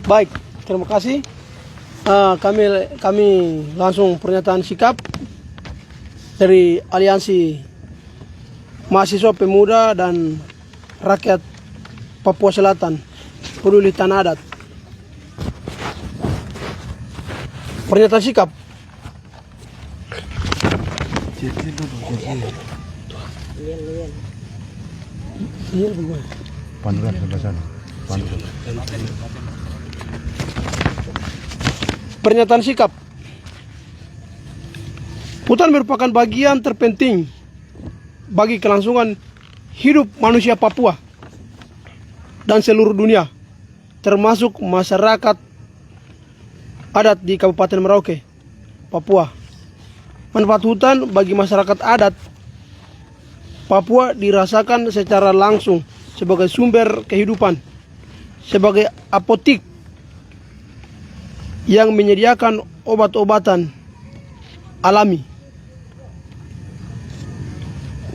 Baik, terima kasih. Kami langsung pernyataan sikap dari Aliansi Mahasiswa Pemuda dan Rakyat Papua Selatan Peduli Tanah Adat. Pernyataan sikap. Panduan sebelah sana. Pernyataan sikap. Hutan merupakan bagian terpenting bagi kelangsungan hidup manusia Papua dan seluruh dunia, termasuk masyarakat adat di Kabupaten Merauke, Papua. Manfaat hutan bagi masyarakat adat Papua dirasakan secara langsung sebagai sumber kehidupan, sebagai apotik yang menyediakan obat-obatan alami.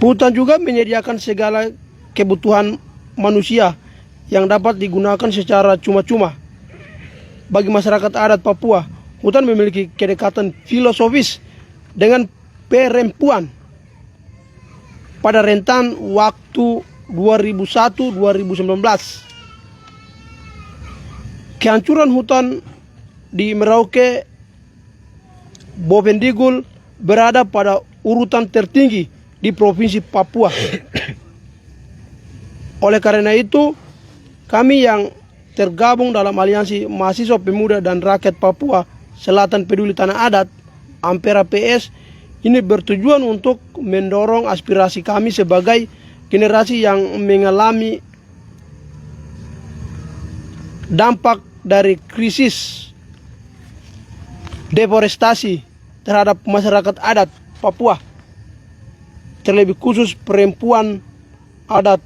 Hutan juga menyediakan segala kebutuhan manusia yang dapat digunakan secara cuma-cuma. Bagi masyarakat adat Papua, hutan memiliki kedekatan filosofis dengan perempuan pada rentan waktu 2001-2019. Kehancuran hutan di Merauke Bovendigul berada pada urutan tertinggi di Provinsi Papua. Oleh karena itu, kami yang tergabung dalam Aliansi Mahasiswa Pemuda dan Rakyat Papua Selatan Peduli Tanah Adat Ampera PS ini bertujuan untuk mendorong aspirasi kami sebagai generasi yang mengalami dampak dari krisis deforestasi terhadap masyarakat adat Papua, terlebih khusus perempuan adat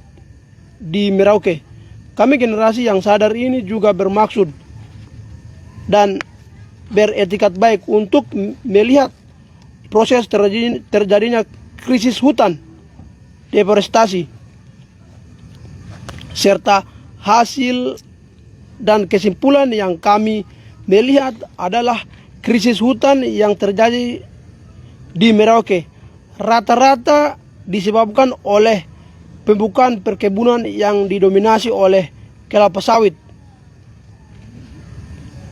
di Merauke. Kami generasi yang sadar ini juga bermaksud dan beretikat baik untuk melihat proses terjadinya krisis hutan, deforestasi, serta hasil dan kesimpulan yang kami melihat adalah krisis hutan yang terjadi di Merauke rata-rata disebabkan oleh pembukaan perkebunan yang didominasi oleh kelapa sawit.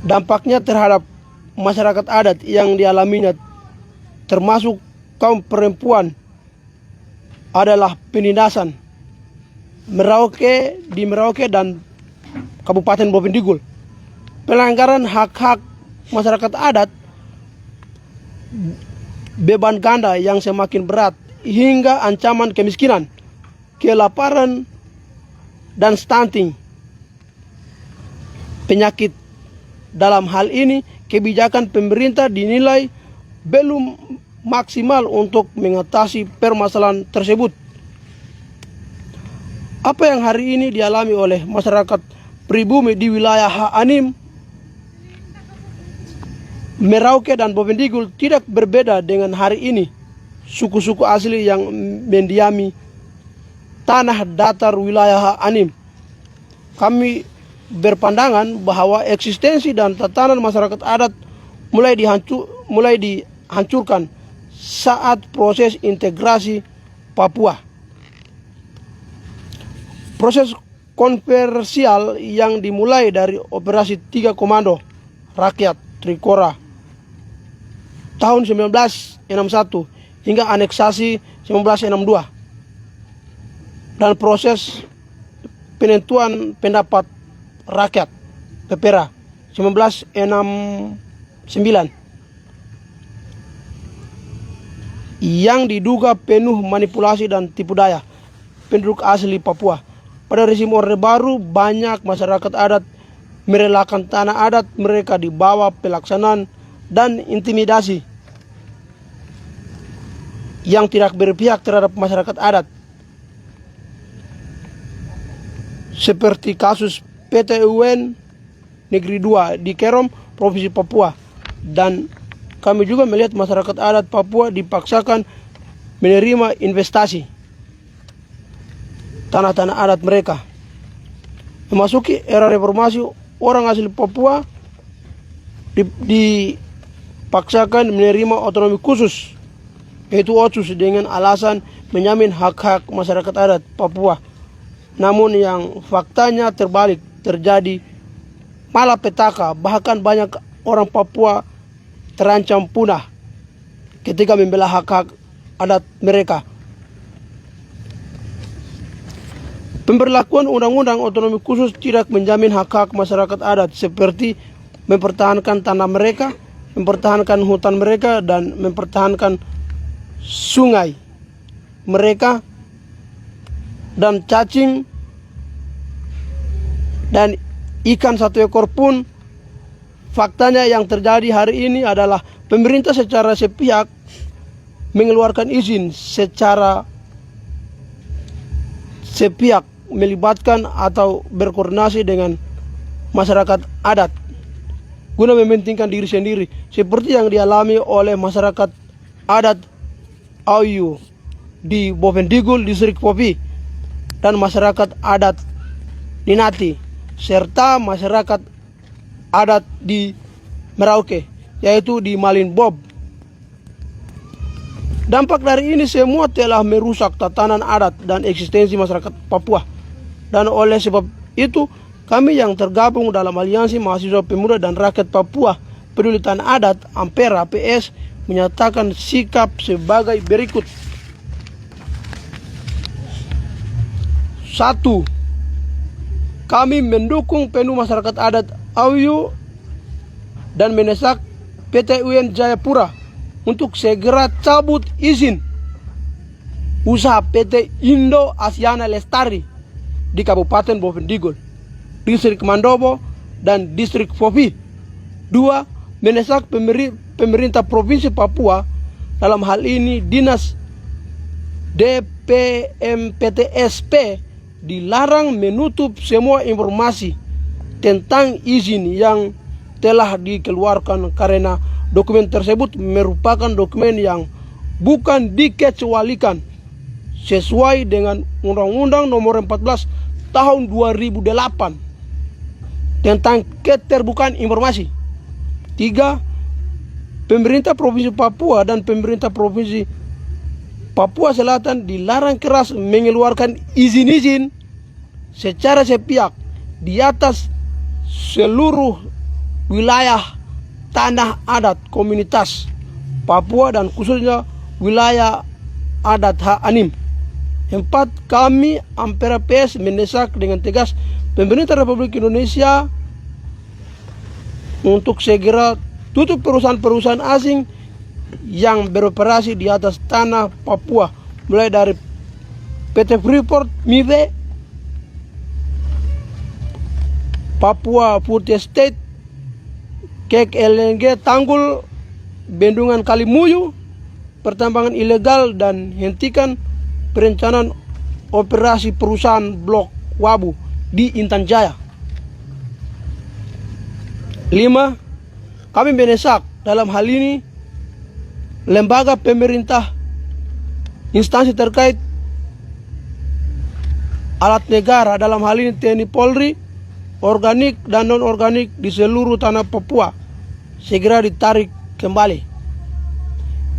Dampaknya terhadap masyarakat adat yang dialaminya termasuk kaum perempuan adalah penindasan di Merauke dan Kabupaten Bovendigul, pelanggaran hak-hak masyarakat adat, beban ganda yang semakin berat hingga ancaman kemiskinan, kelaparan dan stunting, penyakit. Dalam hal ini, kebijakan pemerintah dinilai belum maksimal untuk mengatasi permasalahan tersebut. Apa yang hari ini dialami oleh masyarakat pribumi di wilayah Haanim, Merauke dan Bovendigul tidak berbeda dengan hari ini suku-suku asli yang mendiami tanah datar wilayah Haanim. Kami berpandangan bahwa eksistensi dan tatanan masyarakat adat mulai dihancurkan saat proses integrasi Papua. Proses kontroversial yang dimulai dari operasi 3 Komando Rakyat Trikora tahun 1961 hingga aneksasi 1962 dan proses penentuan pendapat rakyat PPRA 1969 yang diduga penuh manipulasi dan tipu daya penduduk asli Papua. Pada rezim Orde Baru, banyak masyarakat adat merelakan tanah adat mereka di bawah pelaksanaan dan intimidasi yang tidak berpihak terhadap masyarakat adat, seperti kasus PT UN Negeri 2 di Kerom, Provinsi Papua. Dan kami juga melihat masyarakat adat Papua dipaksakan menerima investasi tanah-tanah adat mereka. Memasuki era reformasi orang asli Papua dipaksakan menerima otonomi khusus, yaitu OTSUS, dengan alasan menjamin hak-hak masyarakat adat Papua. Namun yang faktanya terbalik, terjadi malapetaka, bahkan banyak orang Papua terancam punah ketika membela hak-hak adat mereka. Pemberlakuan undang-undang otonomi khusus tidak menjamin hak-hak masyarakat adat seperti mempertahankan tanah mereka, mempertahankan hutan mereka, dan mempertahankan sungai mereka, dan cacing dan ikan satu ekor pun. Faktanya yang terjadi hari ini adalah pemerintah secara sepihak mengeluarkan izin secara sepihak, melibatkan atau berkoordinasi dengan masyarakat adat guna mementingkan diri sendiri, seperti yang dialami oleh masyarakat adat Auyu di Bovendigul, distrik Popi, dan masyarakat adat Ninati, serta masyarakat adat di Merauke, yaitu di Malinbob. Dampak dari ini semua telah merusak tatanan adat dan eksistensi masyarakat Papua. Dan oleh sebab itu, kami yang tergabung dalam Aliansi Mahasiswa Pemuda dan Rakyat Papua Peduli Tanah Adat Ampera PS menyatakan sikap sebagai berikut. 1. Kami mendukung penuh masyarakat adat Auyu dan mendesak PT UN Jayapura untuk segera cabut izin usaha PT Indo Asiana Lestari di Kabupaten Bovendigul, Distrik Mandobo, dan Distrik Popi. 2. Mendesak pemerintah Provinsi Papua, dalam hal ini Dinas DPMPTSP, dilarang menutup semua informasi tentang izin yang telah dikeluarkan karena dokumen tersebut merupakan dokumen yang bukan dikecualikan sesuai dengan Undang-Undang Nomor 14 Tahun 2008 tentang keterbukaan informasi. 3. Pemerintah Provinsi Papua dan pemerintah Provinsi Papua Selatan dilarang keras mengeluarkan izin-izin secara sepihak di atas seluruh wilayah tanah adat komunitas Papua dan khususnya wilayah adat H-Anim. 4. Kami Ampera PS mendesak dengan tegas pemerintah Republik Indonesia untuk segera tutup perusahaan-perusahaan asing yang beroperasi di atas tanah Papua, mulai dari PT Freeport Mive, Papua Food Estate, Kek LNG Tanggul, Bendungan Kalimuyu, pertambangan ilegal, dan hentikan perencanaan operasi perusahaan Blok Wabu di Intan Jaya. 5. Kami mendesak dalam hal ini lembaga pemerintah, instansi terkait, alat negara, dalam hal ini TNI Polri, organik dan non-organik di seluruh tanah Papua, segera ditarik kembali.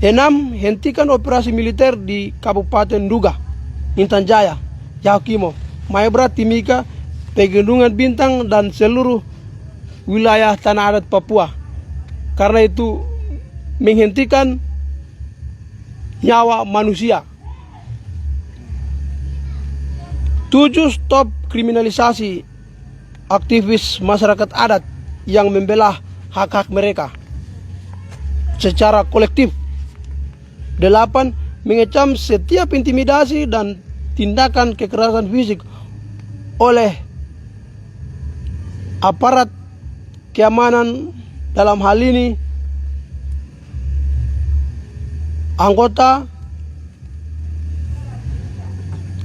6. Hentikan operasi militer di Kabupaten Duga, Intan Jaya, Yahukimo, Maebra, Timika, Pegunungan Bintang, dan seluruh wilayah tanah adat Papua. Karena itu menghentikan nyawa manusia. 7. Stop kriminalisasi aktivis masyarakat adat yang membela hak-hak mereka secara kolektif. 8. Mengecam setiap intimidasi dan tindakan kekerasan fisik oleh aparat keamanan, dalam hal ini anggota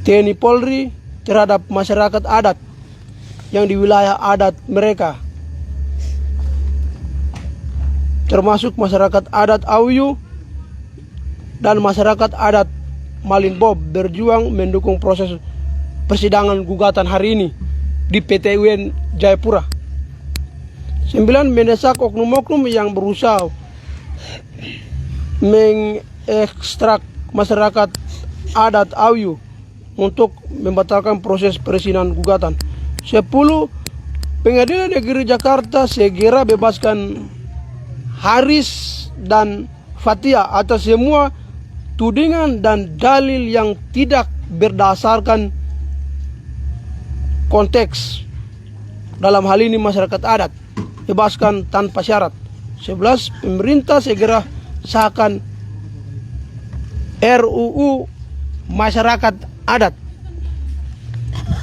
TNI Polri, terhadap masyarakat adat yang di wilayah adat mereka, termasuk masyarakat adat Auyu dan masyarakat adat Malinbob, berjuang mendukung proses persidangan gugatan hari ini di PT UN Jayapura. 9, mendesak oknum-oknum yang berusaha mengekstrak masyarakat adat Ayu untuk membatalkan proses perizinan gugatan. 10, Pengadilan Negeri Jakarta segera bebaskan Haris dan Fathia atas semua tudingan dan dalil yang tidak berdasarkan konteks. Dalam hal ini masyarakat adat, bebaskan tanpa syarat. 11, pemerintah segera sahkan RUU masyarakat adat.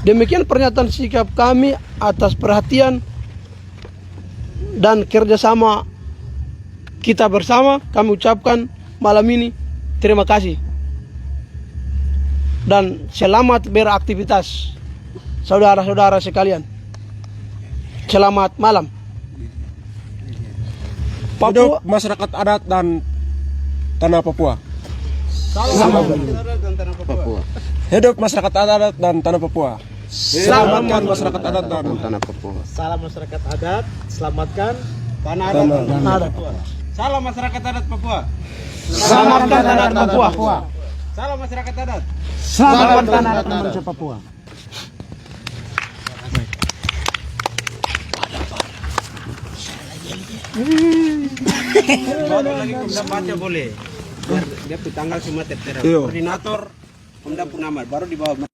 Demikian pernyataan sikap kami atas perhatian dan kerjasama kita bersama. Kami ucapkan malam ini terima kasih dan selamat beraktivitas saudara-saudara sekalian. Selamat malam. Hidup masyarakat adat dan tanah Papua. Salam. Papua. Hidup masyarakat adat dan tanah Papua. Selamatkan masyarakat adat dan tanah Papua. Salam masyarakat adat, selamatkan Tanah Adat. Salam masyarakat adat Papua. Selamatkan tanah Papua. Salam masyarakat adat. Selamatkan adat manusia Papua. Baru lagi Pemda baca boleh. Biar dia tanggal semua tertera. Iya. Koordinator Pemda Purnama baru di bawah.